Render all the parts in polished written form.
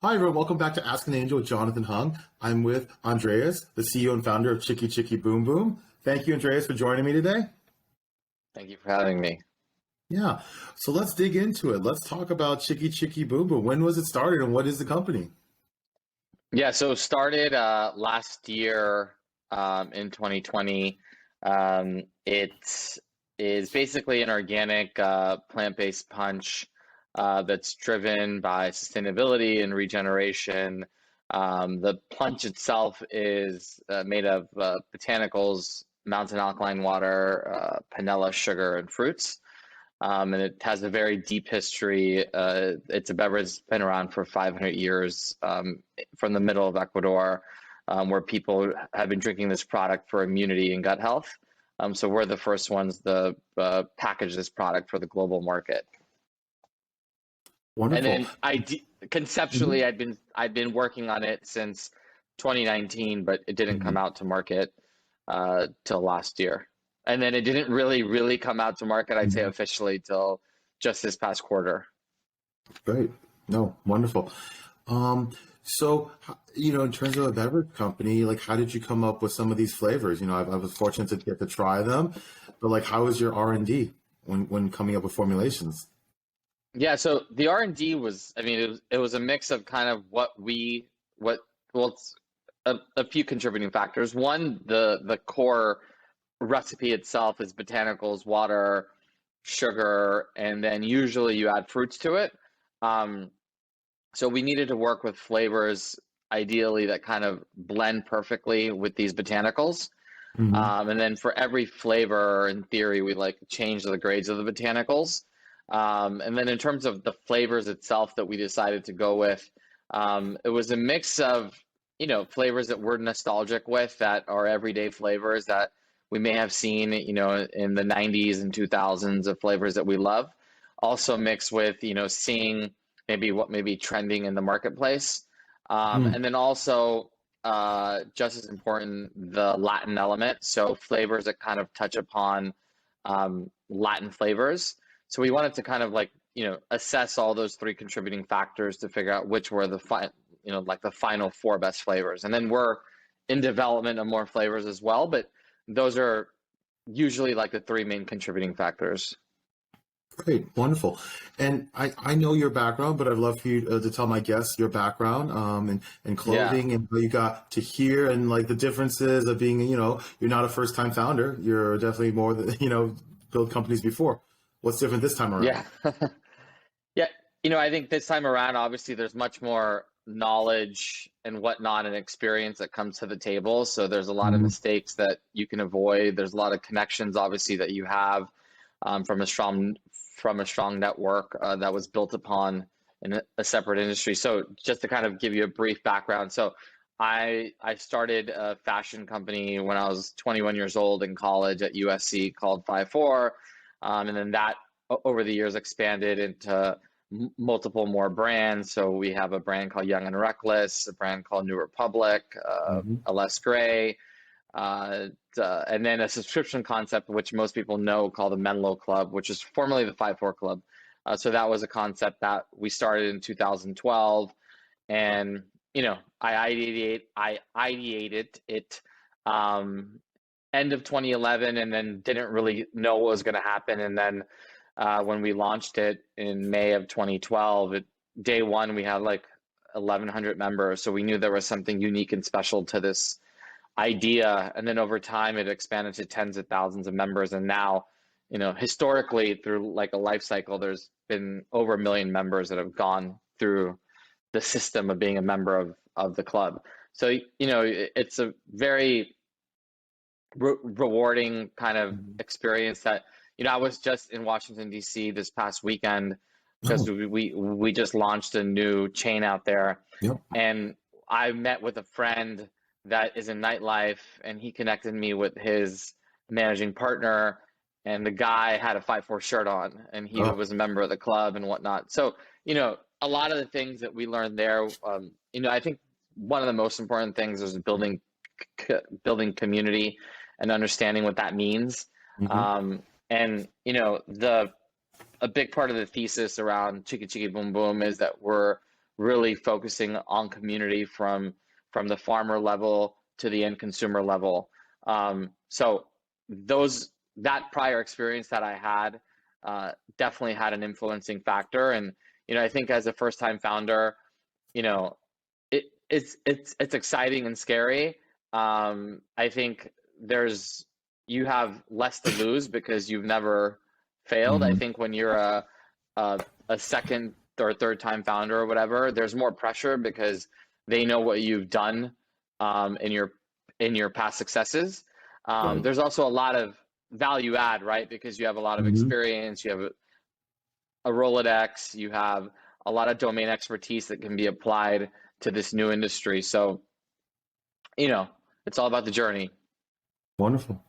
Hi, everyone. Welcome back to Ask an Angel with Jonathan Hung. I'm with Andreas, the CEO and founder of Chiki Chiki Boom Boom. Thank you, Andreas, for joining me today. Thank you for having me. Yeah. So let's dig into it. Let's talk about Chiki Chiki Boom Boom. When was it started and what is the company? Yeah, so it started last year in 2020. It is basically an organic plant-based punch that's driven by sustainability and regeneration. The punch itself is made of botanicals, mountain alkaline water, panela, sugar, and fruits. And it has a very deep history. It's a beverage that's been around for 500 years from the middle of Ecuador, where people have been drinking this product for immunity and gut health. So we're the first ones to package this product for the global market. Wonderful. And then conceptually, I'd been working on it since 2019, but it didn't come out to market till last year. And then it didn't really come out to market, I'd say officially, till just this past quarter. Great. No, wonderful. So, in terms of a beverage company, like, how did you come up with some of these flavors? I was fortunate to get to try them, but like, how was your R&D when coming up with formulations? Yeah, so the R&D was, it was a mix of kind of it's a few contributing factors. One, the core recipe itself is botanicals, water, sugar, and then usually you add fruits to it. So we needed to work with flavors, ideally, that kind of blend perfectly with these botanicals. And then for every flavor, in theory, we like change the grades of the botanicals. And then in terms of the flavors itself that we decided to go with, it was a mix of, flavors that we're nostalgic with, that are everyday flavors that we may have seen, in the 90s and 2000s, of flavors that we love. Also mixed with, seeing maybe what may be trending in the marketplace. And then also, just as important, the Latin element. So flavors that kind of touch upon Latin flavors. So we wanted to kind of assess all those three contributing factors to figure out which were the final four best flavors. And then we're in development of more flavors as well, but those are usually like the three main contributing factors. Great, wonderful. And I know your background, but I'd love for you to tell my guests your background and clothing and how you got to here and like the differences of being, you're not a first-time founder. You're definitely more than, build companies before. What's different this time around? Yeah. Yeah. I think this time around, obviously, there's much more knowledge and whatnot and experience that comes to the table. So there's a lot of mistakes that you can avoid. There's a lot of connections, obviously, that you have from a strong network that was built upon in a separate industry. So just to kind of give you a brief background. So I started a fashion company when I was 21 years old in college at USC called 5-4. And then that over the years expanded into multiple more brands. So we have a brand called Young and Reckless, a brand called New Republic, LS Gray, and then a subscription concept, which most people know, called the Menlo Club, which is formerly the 5-4 Club. So that was a concept that we started in 2012. And, I ideated it end of 2011 and then didn't really know what was going to happen. And then when we launched it in May of 2012, day one, we had like 1,100 members. So we knew there was something unique and special to this idea. And then over time, it expanded to tens of thousands of members. And now, historically, through like a life cycle, there's been over 1 million members that have gone through the system of being a member of the club. So, it's a very rewarding kind of experience that, I was just in Washington, D.C. this past weekend because we just launched a new chain out there. Yep. And I met with a friend that is in nightlife, and he connected me with his managing partner, and the guy had a 5-4 shirt on, and he was a member of the club and whatnot. So, a lot of the things that we learned there, I think one of the most important things is building community and understanding what that means. And a big part of the thesis around Chiki Chiki Boom Boom is that we're really focusing on community from the farmer level to the end consumer level. So that prior experience that I had definitely had an influencing factor. And I think as a first time founder, it's exciting and scary. I think you have less to lose because you've never failed. I Mm-hmm. think when you're a second or third time founder or whatever, there's more pressure because they know what you've done in your past successes. Right. There's also a lot of value add, right? Because you have a lot of Mm-hmm. experience, you have a Rolodex, you have a lot of domain expertise that can be applied to this new industry. So, it's all about the journey. Wonderful.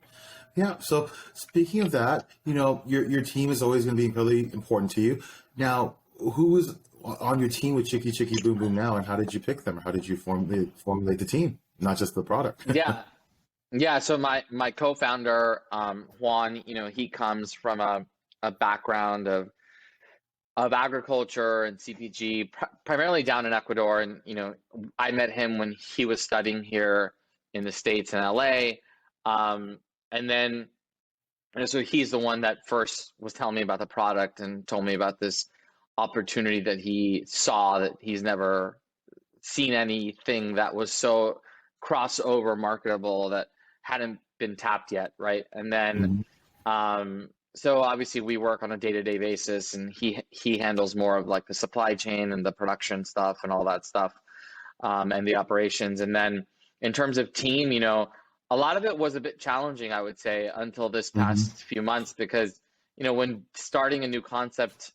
Yeah. So speaking of that, your team is always going to be incredibly important to you. Now, who is on your team with Chiki Chiki Boom Boom now, and how did you pick them? How did you formulate the team, not just the product? Yeah. Yeah. So my co-founder, Juan, he comes from a background of agriculture and CPG, primarily down in Ecuador. And, I met him when he was studying here in the States in LA. And then, so he's the one that first was telling me about the product and told me about this opportunity that he saw, that he's never seen anything that was so crossover marketable that hadn't been tapped yet, right? And then, so obviously we work on a day-to-day basis, and he handles more of like the supply chain and the production stuff and all that stuff, and the operations. And then in terms of team, a lot of it was a bit challenging, I would say, until this past few months, because when starting a new concept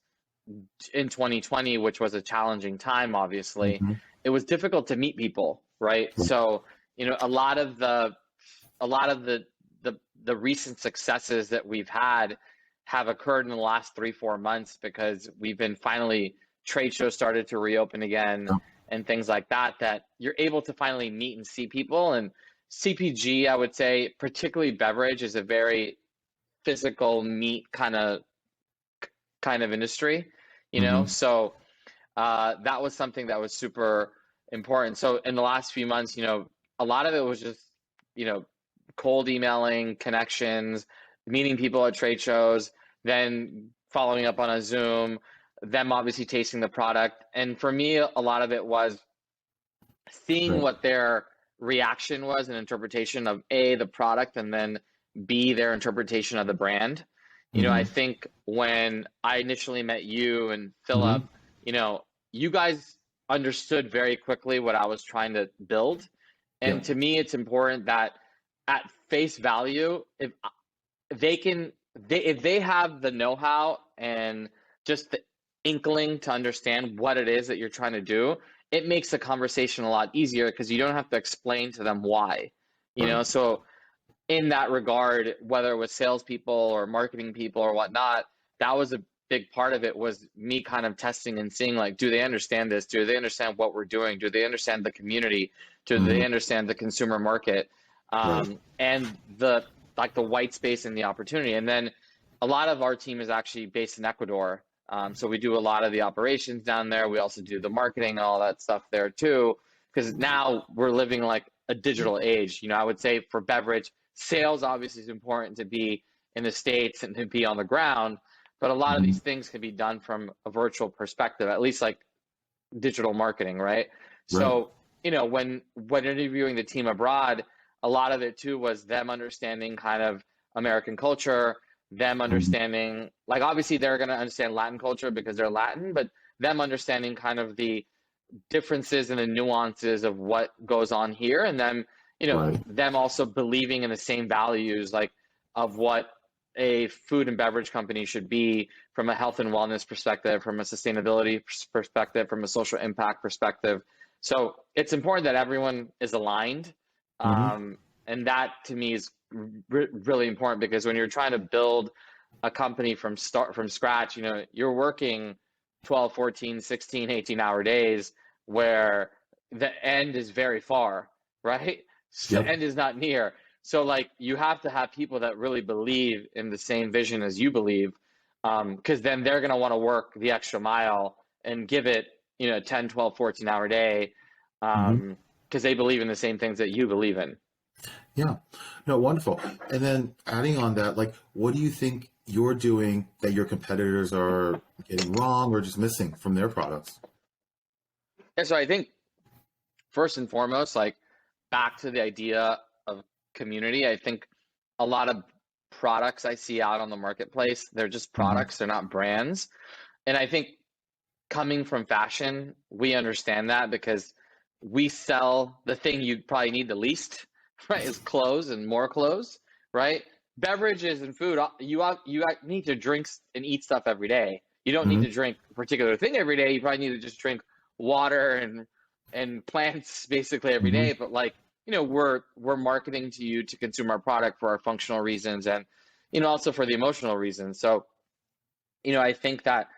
in 2020, which was a challenging time, obviously, it was difficult to meet people, right? So a lot of the recent successes that we've had have occurred in the last 3-4 months, because we've been finally, trade shows started to reopen again, and things like that you're able to finally meet and see people. And CPG, I would say, particularly beverage, is a very physical meet kind of industry, so that was something that was super important. So in the last few months, a lot of it was just, cold emailing, connections, meeting people at trade shows, then following up on a Zoom, them obviously tasting the product. And for me, a lot of it was seeing what their reaction was and interpretation of A, the product, and then B, their interpretation of the brand. I think when I initially met you and Philip, you guys understood very quickly what I was trying to build. And to me, it's important that at face value, if they have the know-how and just the inkling to understand what it is that you're trying to do, it makes the conversation a lot easier, because you don't have to explain to them why, so in that regard, whether it was salespeople or marketing people or whatnot, that was a big part of it, was me kind of testing and seeing, like, do they understand this? Do they understand what we're doing? Do they understand the community? Do they understand the consumer market? And the white space and the opportunity. And then a lot of our team is actually based in Ecuador. So we do a lot of the operations down there. We also do the marketing and all that stuff there too, because now we're living like a digital age. I would say for beverage, sales obviously is important to be in the States and to be on the ground, but a lot of these things can be done from a virtual perspective, at least like digital marketing, right? So, when interviewing the team abroad, a lot of it too was them understanding kind of American culture, them understanding, like, obviously they're going to understand Latin culture because they're Latin, but them understanding kind of the differences and the nuances of what goes on here, and them them also believing in the same values, like, of what a food and beverage company should be from a health and wellness perspective, from a sustainability perspective, from a social impact perspective. So it's important that everyone is aligned. And that to me is really important, because when you're trying to build a company from scratch, you're working 12, 14, 16, 18-hour days, where the end is very far, right? The end is not near. So, like, you have to have people that really believe in the same vision as you believe, because then they're going to want to work the extra mile and give it 10, 12, 14-hour day, because they believe in the same things that you believe in. Yeah, no, wonderful. And then adding on that, like, what do you think you're doing that your competitors are getting wrong or just missing from their products? And so I think first and foremost, like back to the idea of community, I think a lot of products I see out on the marketplace, they're just products, they're not brands. And I think coming from fashion, we understand that because we sell the thing you probably need the least, right? Is clothes and more clothes, right? Beverages and food, you need to drink and eat stuff every day. You don't need to drink a particular thing every day. You probably need to just drink water and plants basically every day. But like, we're marketing to you to consume our product for our functional reasons and, also for the emotional reasons. So, I think that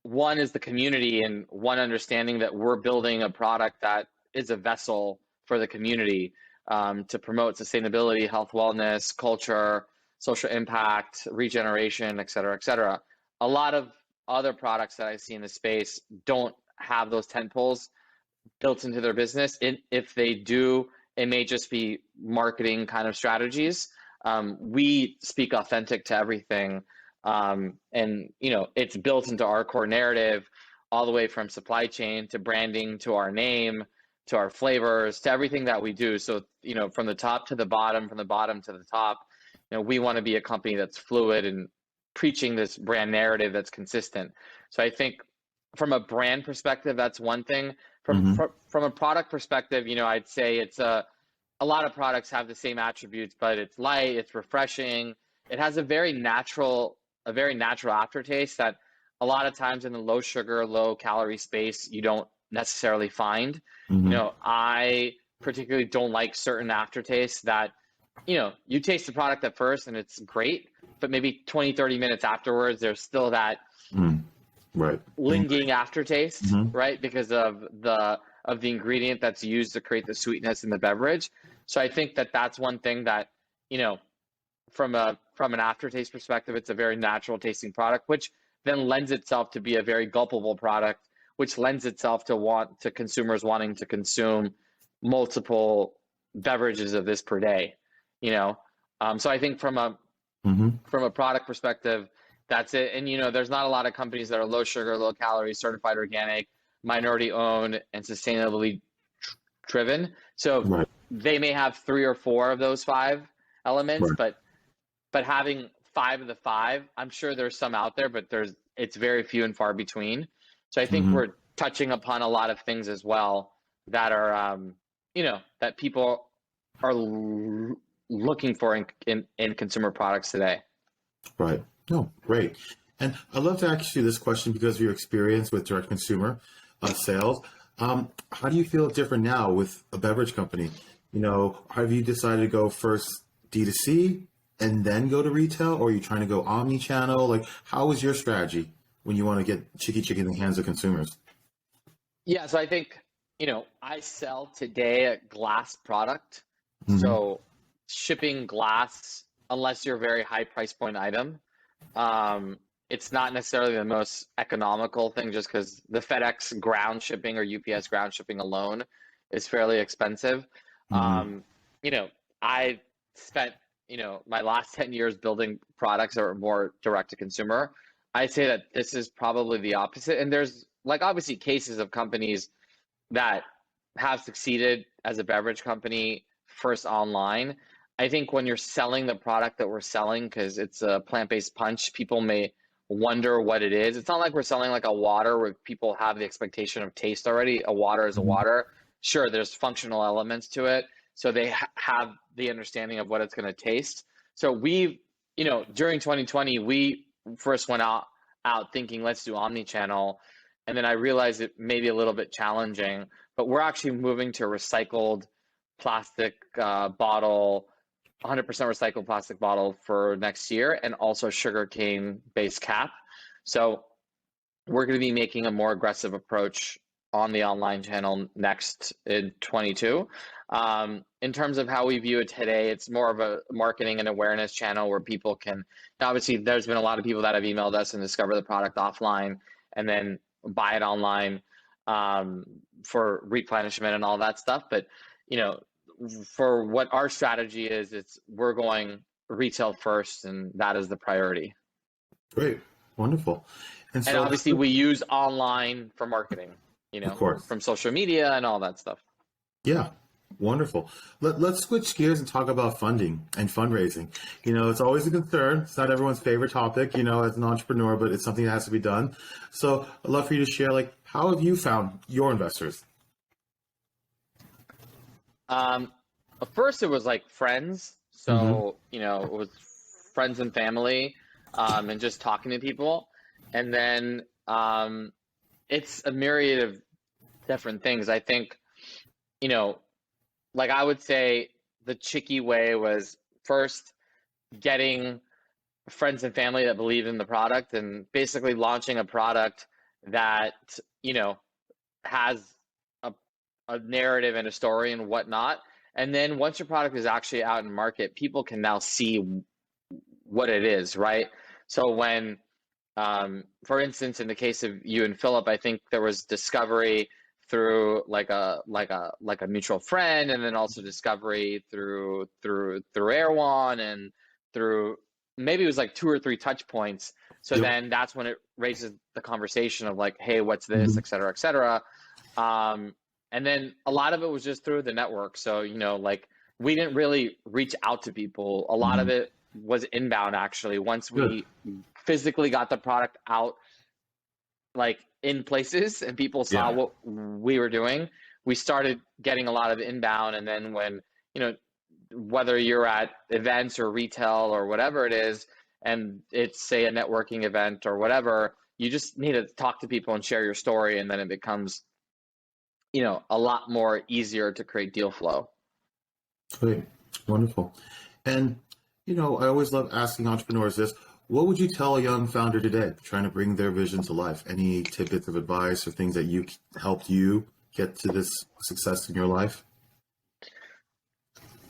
one is the community and one understanding that we're building a product that is a vessel for the community, to promote sustainability, health, wellness, culture, social impact, regeneration, et cetera, et cetera. A lot of other products that I see in the space don't have those tent poles built into their business. If they do, it may just be marketing kind of strategies. We speak authentic to everything. And it's built into our core narrative, all the way from supply chain to branding to our name to our flavors to everything that we do. So from the top to the bottom, from the bottom to the top, we want to be a company that's fluid and preaching this brand narrative that's consistent. So I think from a brand perspective, that's one thing. From a product perspective, I'd say it's a lot of products have the same attributes, but it's light, it's refreshing, it has a very natural aftertaste that a lot of times in the low sugar, low calorie space, you don't necessarily find. I particularly don't like certain aftertastes that, you taste the product at first and it's great, but maybe 20, 30 minutes afterwards, there's still that lingering aftertaste, right? Because of the ingredient that's used to create the sweetness in the beverage. So I think that that's one thing that, from an aftertaste perspective, it's a very natural tasting product, which then lends itself to be a very gulpable product, which lends itself to consumers wanting to consume multiple beverages of this per day. So I think from a product perspective, that's it. And there's not a lot of companies that are low sugar, low calorie, certified organic, minority owned, and sustainably driven. So they may have 3 or 4 of those 5 elements, but having 5 of the 5, I'm sure there's some out there, but it's very few and far between. So I think we're touching upon a lot of things as well that are, that people are looking for in consumer products today. Right. No, great. And I'd love to ask you this question because of your experience with direct consumer sales. How do you feel different now with a beverage company? Have you decided to go first D2C and then go to retail, or are you trying to go omni-channel? Like, how is your strategy when you want to get Chiki Chiki in the hands of consumers? Yeah, so I think, I sell today a glass product. So shipping glass, unless you're a very high price point item, it's not necessarily the most economical thing, just because the FedEx ground shipping or UPS ground shipping alone is fairly expensive. I spent, my last 10 years building products that are more direct to consumer. I'd say that this is probably the opposite. And there's obviously cases of companies that have succeeded as a beverage company first online. I think when you're selling the product that we're selling, because it's a plant-based punch, people may wonder what it is. It's not like we're selling like a water where people have the expectation of taste already. A water is a water. Sure, there's functional elements to it, so they have the understanding of what it's going to taste. So we've, during 2020, we first went out thinking, let's do omni-channel. And then I realized it may be a little bit challenging, but we're actually moving to a recycled plastic bottle, 100% recycled plastic bottle for next year, and also sugarcane based cap. So we're going to be making a more aggressive approach on the online channel next in 22. In terms of how we view it today, it's more of a marketing and awareness channel where people can, obviously there's been a lot of people that have emailed us and discover the product offline and then buy it online. for replenishment and all that stuff. But, you know, for what our strategy is, we're going retail first, and that is the priority. Great. Wonderful. And obviously we use online for marketing, you know, of course, from social media and all that stuff. Yeah. Wonderful. Let's switch gears and talk about funding and fundraising. You know, it's always a concern. It's not everyone's favorite topic, you know, as an entrepreneur, but it's something that has to be done. So I'd love for you to share, like, how have you found your investors? First it was like friends. So, you know, it was friends and family, and just talking to people. And then, it's a myriad of different things. I think, you know, like I would say the Chiki way was first getting friends and family that believe in the product and basically launching a product that, you know, has a narrative and a story and whatnot. And then once your product is actually out in market, people can now see what it is, right? So when, for instance, in the case of you and Philip, I think there was discovery through like a mutual friend, and then also discovery through Erewhon, and through maybe it was like 2 or 3 touch points. So then that's when it raises the conversation of like, hey, what's this, et cetera, et cetera. And then a lot of it was just through the network. So, you know, like we didn't really reach out to people. A lot of it was inbound, actually. Once we physically got the product out, like in places, and people saw what we were doing, we started getting a lot of inbound. And then when, you know, whether you're at events or retail or whatever it is, and it's say a networking event or whatever, you just need to talk to people and share your story. And then it becomes, you know, a lot more easier to create deal flow. Great. Wonderful. And, you know, I always love asking entrepreneurs this. What would you tell a young founder today trying to bring their vision to life? Any tidbits of advice or things that you helped you get to this success in your life?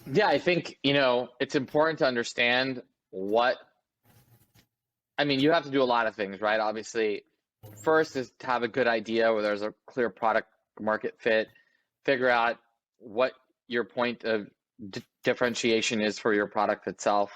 Yeah, I think, you know, it's important to understand I mean, you have to do a lot of things, right? Obviously, first is to have a good idea where there's a clear product market fit, figure out what your point of differentiation is for your product itself.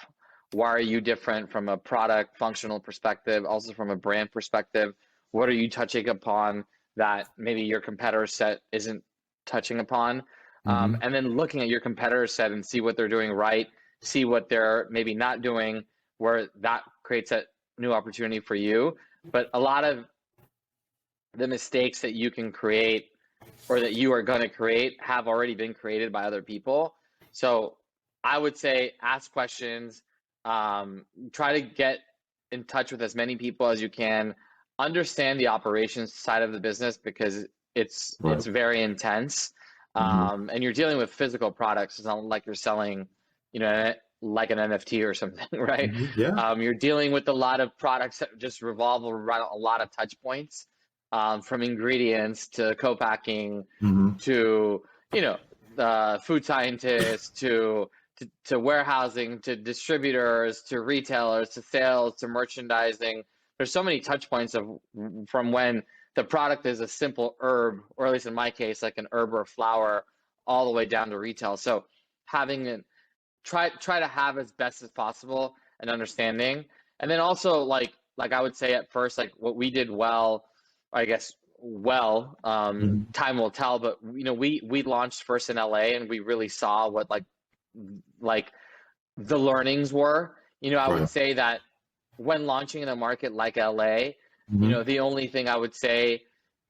Why are you different from a product functional perspective, also from a brand perspective? What are you touching upon that maybe your competitor set isn't touching upon? And then looking at your competitor set and see what they're doing right, see what they're maybe not doing, where that creates a new opportunity for you. But a lot of the mistakes that you can create or that you are going to create have already been created by other people. So I would say ask questions, try to get in touch with as many people as you can, understand the operations side of the business, because it's very intense. And you're dealing with physical products. It's not like you're selling, you know, like an NFT or something, right? You're dealing with a lot of products that just revolve around a lot of touch points, from ingredients to co-packing to, you know, food scientists to warehousing, to distributors, to retailers, to sales, to merchandising. There's so many touch points from when the product is a simple herb, or at least in my case, like an herb or a flower, all the way down to retail. So having try to have as best as possible an understanding. And then also like I would say at first, like what we did well, I guess time will tell, but you know, we launched first in LA, and we really saw what like the learnings were. You know, I would say that when launching in a market like LA, you know, the only thing I would say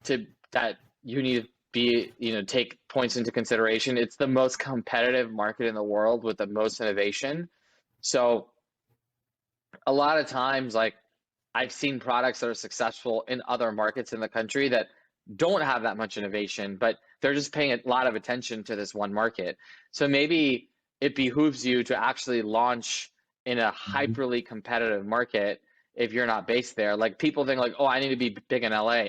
that you need to be, you know, take points into consideration, it's the most competitive market in the world with the most innovation. So a lot of times, like I've seen products that are successful in other markets in the country that don't have that much innovation, but they're just paying a lot of attention to this one market. So maybe it behooves you to actually launch in a hyperly competitive market if you're not based there. Like people think like, oh, I need to be big in LA.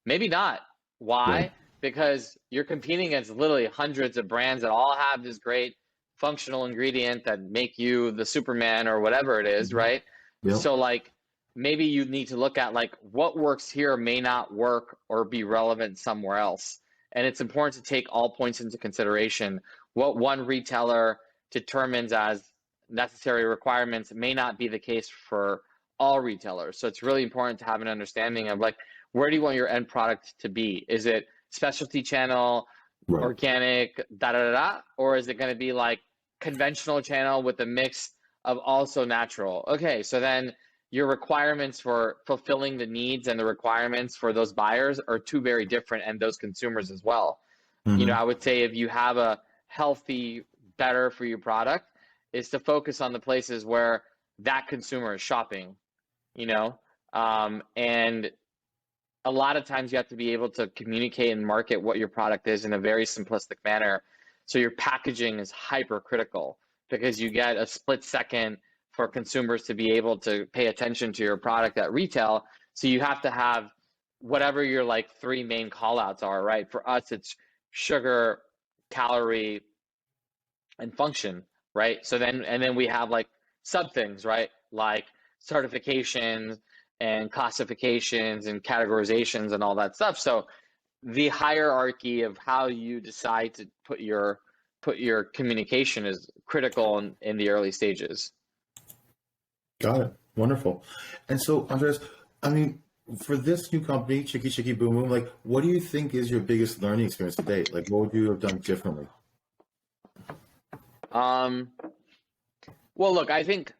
Maybe not. Why? Because you're competing against literally hundreds of brands that all have this great functional ingredient that make you the Superman or whatever it is, right? So like maybe you need to look at like what works here may not work or be relevant somewhere else. And it's important to take all points into consideration. What one retailer determines as necessary requirements may not be the case for all retailers. So it's really important to have an understanding of like, where do you want your end product to be? Is it specialty channel, Right. organic, da da da, or is it going to be like conventional channel with a mix of also natural? Okay, so then your requirements for fulfilling the needs and the requirements for those buyers are two very different, and those consumers as well. You know, I would say if you have a healthy, better for you product, is to focus on the places where that consumer is shopping, you know? And a lot of times you have to be able to communicate and market what your product is in a very simplistic manner. So your packaging is hyper critical because you get a split second for consumers to be able to pay attention to your product at retail. So you have to have whatever your like three main call outs are, right? For us, it's sugar, calorie, and function, right? So then we have like sub things, right? Like certifications and classifications and categorizations and all that stuff. So the hierarchy of how you decide to put your communication is critical in the early stages. Got it. Wonderful. And so, Andres, I mean, for this new company, Chiki Chiki Boom Boom, like, what do you think is your biggest learning experience to date? Like, what would you have done differently? Well, look, I think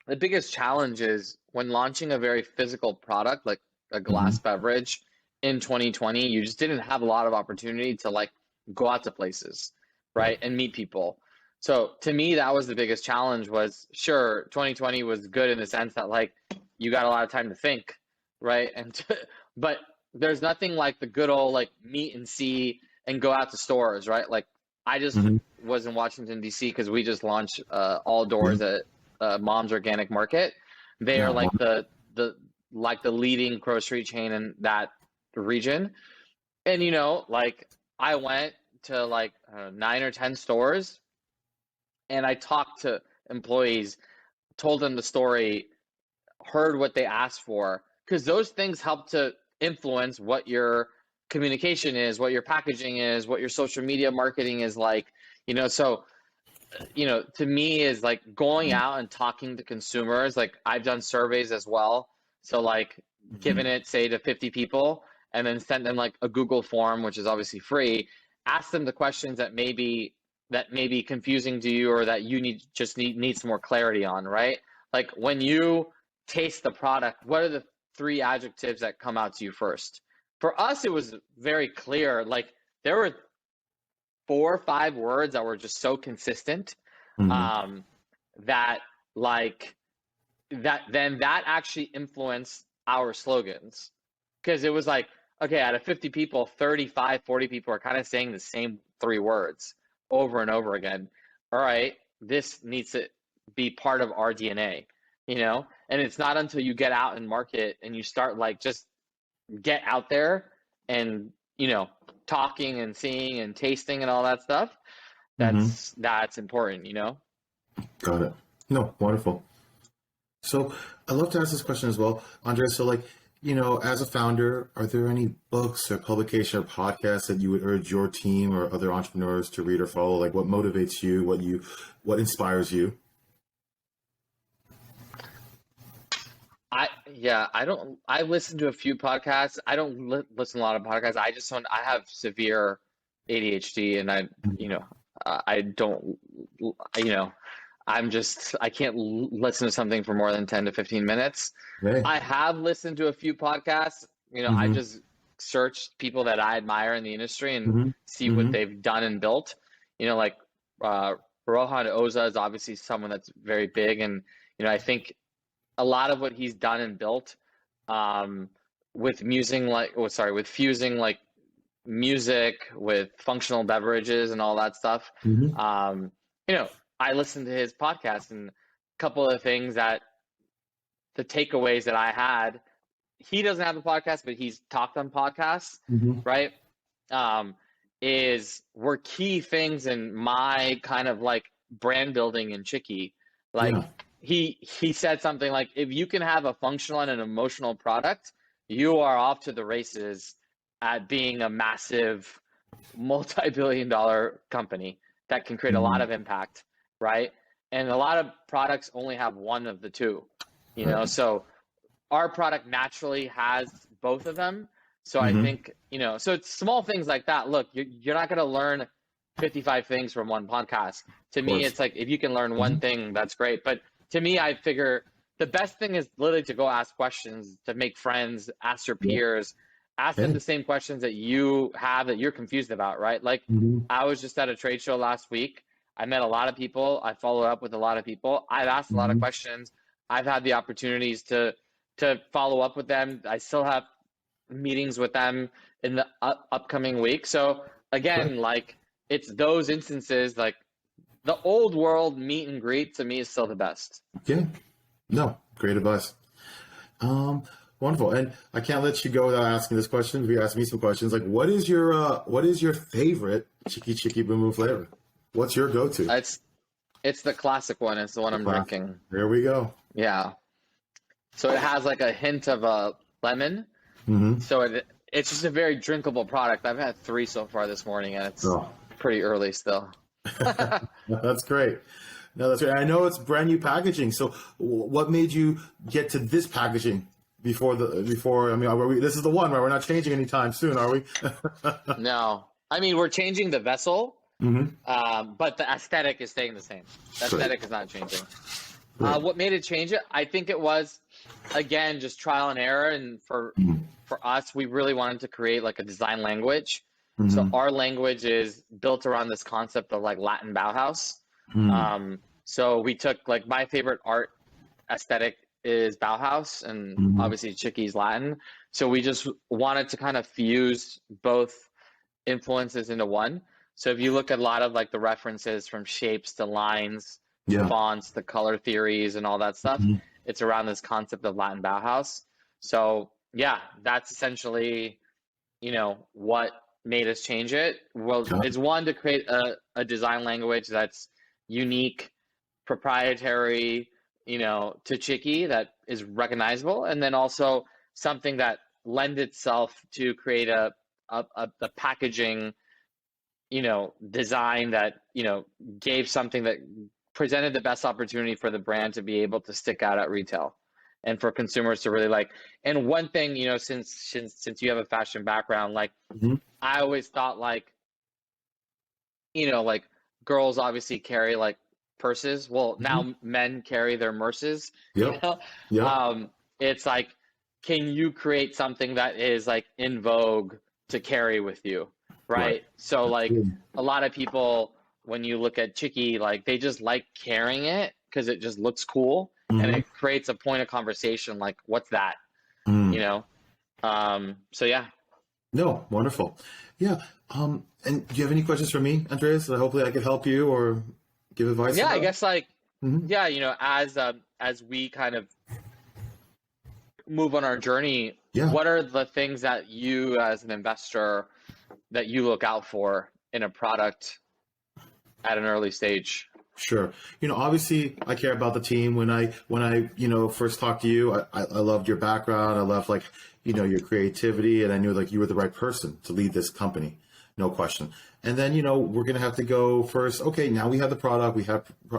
the biggest challenge is when launching a very physical product like a glass beverage in 2020, you just didn't have a lot of opportunity to like go out to places, right? And meet people. So to me, that was the biggest challenge. Was sure 2020 was good in the sense that like you got a lot of time to think, right? But there's nothing like the good old like meet and see and go out to stores, right? Like I just was in Washington D.C. because we just launched all doors at Mom's Organic Market. They are like the leading grocery chain in that region. And you know, like I went to like 9 or 10 stores and I talked to employees, told them the story, heard what they asked for, because those things help to influence what your communication is, what your packaging is, what your social media marketing is like, you know. So you know, to me is like going out and talking to consumers. Like I've done surveys as well. So like giving it say to 50 people and then send them like a Google form, which is obviously free. Ask them the questions that may be confusing to you or that you need some more clarity on, right? Like when you taste the product, what are the 3 adjectives that come out to you first? For us, it was very clear. Like there were 4 or 5 words that were just so consistent that like that actually influenced our slogans, because it was like, okay, out of 50 people, 35, 40 people are kind of saying the same 3 words over and over again. All right, this needs to be part of our DNA, you know? And it's not until you get out and market and you start like just get out there and, you know, talking and seeing and tasting and all that stuff, that's important, you know? Got it. No, wonderful. So I'd love to ask this question as well, Andres. So like, you know, as a founder, are there any books or publication or podcasts that you would urge your team or other entrepreneurs to read or follow? Like what motivates you, what inspires you? I listen to a few podcasts. I don't listen to a lot of podcasts. I have severe ADHD and I don't, you know, I can't listen to something for more than 10 to 15 minutes. Right. I have listened to a few podcasts. You know, I just searched people that I admire in the industry and see what they've done and built. You know, like Rohan Oza is obviously someone that's very big. And, you know, I think a lot of what he's done and built with fusing like music with functional beverages and all that stuff. You know, I listened to his podcast, and a couple of the things that the takeaways that I had, he doesn't have a podcast, but he's talked on podcasts, right? Were key things in my kind of like brand building in Chiki. Like he said something like, if you can have a functional and an emotional product, you are off to the races at being a massive multi-billion-dollar company that can create a lot of impact, right? And a lot of products only have one of the two, you know. So our product naturally has both of them. So I think, you know, so it's small things like that. Look, you're not going to learn 55 things from one podcast. To me, it's like, if you can learn one thing, that's great. But to me, I figure the best thing is literally to go ask questions, to make friends, ask your peers, ask them the same questions that you have that you're confused about, right? Like I was just at a trade show last week. I met a lot of people. I followed up with a lot of people. I've asked a lot of questions. I've had the opportunities to follow up with them. I still have meetings with them in the upcoming week. So again, like it's those instances, like the old world meet and greet to me is still the best. Yeah. No, great advice. Wonderful. And I can't let you go without asking this question. If you ask me some questions, like what is your favorite Chiki Chiki Boom Boom flavor? What's your go-to? It's the classic one. It's the one I'm drinking. There we go. Yeah. So it has like a hint of a lemon. So it's just a very drinkable product. I've had 3 so far this morning, and it's pretty early still. That's great. No, that's great. I know it's brand new packaging. So what made you get to this packaging before I mean, this is the one, right? We're not changing anytime soon, are we? No. I mean, we're changing the vessel, but the aesthetic is staying the same. The aesthetic is not changing. What made it change it? I think it was, again, just trial and error. And for us, we really wanted to create like a design language. So our language is built around this concept of like Latin Bauhaus. So we took, like, my favorite art aesthetic is Bauhaus, and obviously Chiki's Latin. So we just wanted to kind of fuse both influences into one. So if you look at a lot of like the references from shapes to lines, fonts, the color theories and all that stuff, it's around this concept of Latin Bauhaus. So yeah, that's essentially, you know, what made us change it. Well, it's one, to create a design language that's unique, proprietary, you know, to Chiki, that is recognizable, and then also something that lend itself to create a packaging, you know, design that, you know, gave something that presented the best opportunity for the brand to be able to stick out at retail and for consumers to really like. And one thing, you know, since you have a fashion background, like I always thought, like, you know, like girls obviously carry like purses. Well, now men carry their merces. You know? It's like, can you create something that is like in vogue to carry with you, right? So like a lot of people, when you look at Chiki, like they just like carrying it because it just looks cool, and it creates a point of conversation. Like, what's that? You know? So yeah. No, wonderful. Yeah. And do you have any questions for me, Andreas? Hopefully I can help you or give advice. Yeah, I guess like, yeah, you know, as we kind of move on our journey, what are the things that you as an investor that you look out for in a product at an early stage? Sure. You know, obviously I care about the team. When I, you know, first talked to you, I loved your background. I loved, like, you know, your creativity, and I knew like you were the right person to lead this company. No question. And then, you know, we're going to have to go first. Okay, now we have the product.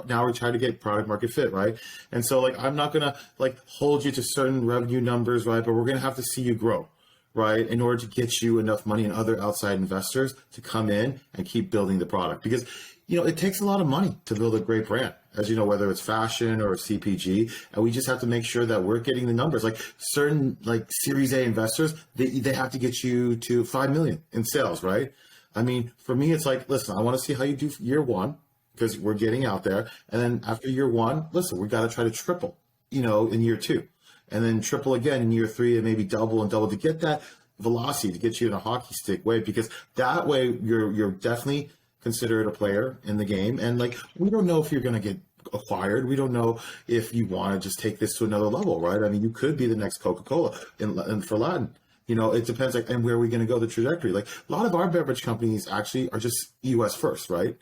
Now we're trying to get product market fit, right? And so, like, I'm not going to like hold you to certain revenue numbers, right? But we're going to have to see you grow, right? In order to get you enough money and other outside investors to come in and keep building the product. Because, you know, it takes a lot of money to build a great brand, as you know, whether it's fashion or CPG. And we just have to make sure that we're getting the numbers. Like certain like Series A investors, they have to get you to 5 million in sales, right? I mean, for me, it's like, listen, I want to see how you do year one, because we're getting out there. And then after year one, listen, we got to try to triple, you know, in year 2, and then triple again in year 3, and maybe double and double to get that velocity, to get you in a hockey stick way, because that way you're definitely considered a player in the game. And like, we don't know if you're going to get acquired. We don't know if you want to just take this to another level, right? I mean, you could be the next Coca-Cola in for Latin. You know, it depends, like, and where are we going to go, the trajectory. Like a lot of our beverage companies actually are just US first, right?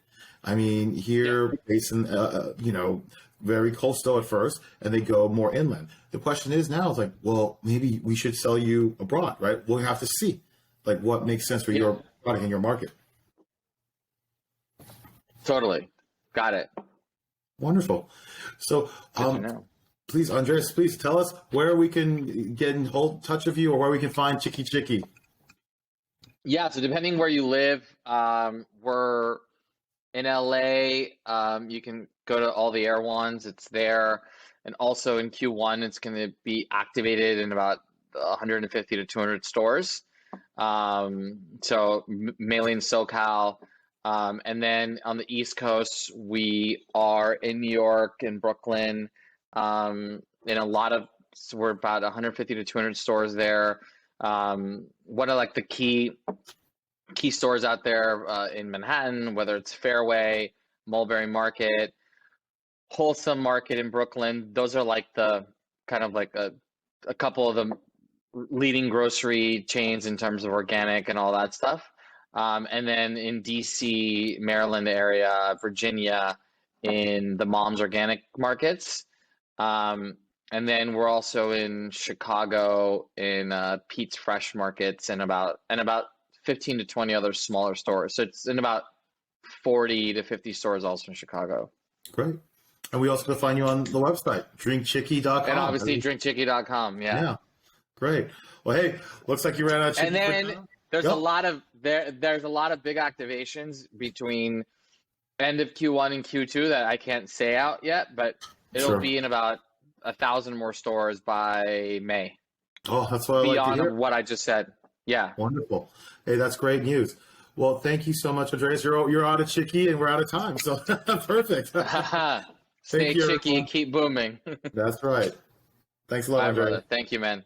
I mean, here, based in, you know, very coastal at first, and they go more inland. The question is now is like, well, maybe we should sell you abroad, right? We'll have to see like what makes sense for your product in your market. Totally. Got it. Wonderful. So, please, Andres, please tell us where we can get in touch of you, or where we can find Chiki Chiki. Yeah, so depending where you live, we're in LA. You can go to all the Air Ones, it's there. And also in Q1, it's going to be activated in about 150 to 200 stores. So mainly SoCal. And then on the East Coast, we are in New York and Brooklyn. In a lot of, so we're about 150 to 200 stores there. What are like the key stores out there in Manhattan, whether it's Fairway, Mulberry Market, Wholesome Market in Brooklyn. Those are like the kind of like a couple of the leading grocery chains in terms of organic and all that stuff. And then in DC, Maryland area, Virginia, in the Mom's Organic markets. And then we're also in Chicago in Pete's Fresh markets, and about 15 to 20 other smaller stores. So it's in about 40 to 50 stores also in Chicago. Great. And we also can find you on the website, drinkchiki.com. And obviously drinkchiki.com. Yeah. Great. Well, hey, looks like you ran out of chicken. And then there's a lot of there's a lot of big activations between end of Q1 and Q2 that I can't say out yet, but it'll be in about 1,000 more stores by May. Oh, that's what I like to hear. Beyond what I just said. Yeah. Wonderful. Hey, that's great news. Well, thank you so much, Andreas. You're out of Chiki and we're out of time. So perfect. Stay Chiki and keep booming. That's right. Thanks a lot, Bye, Andreas. brother. Thank you, man.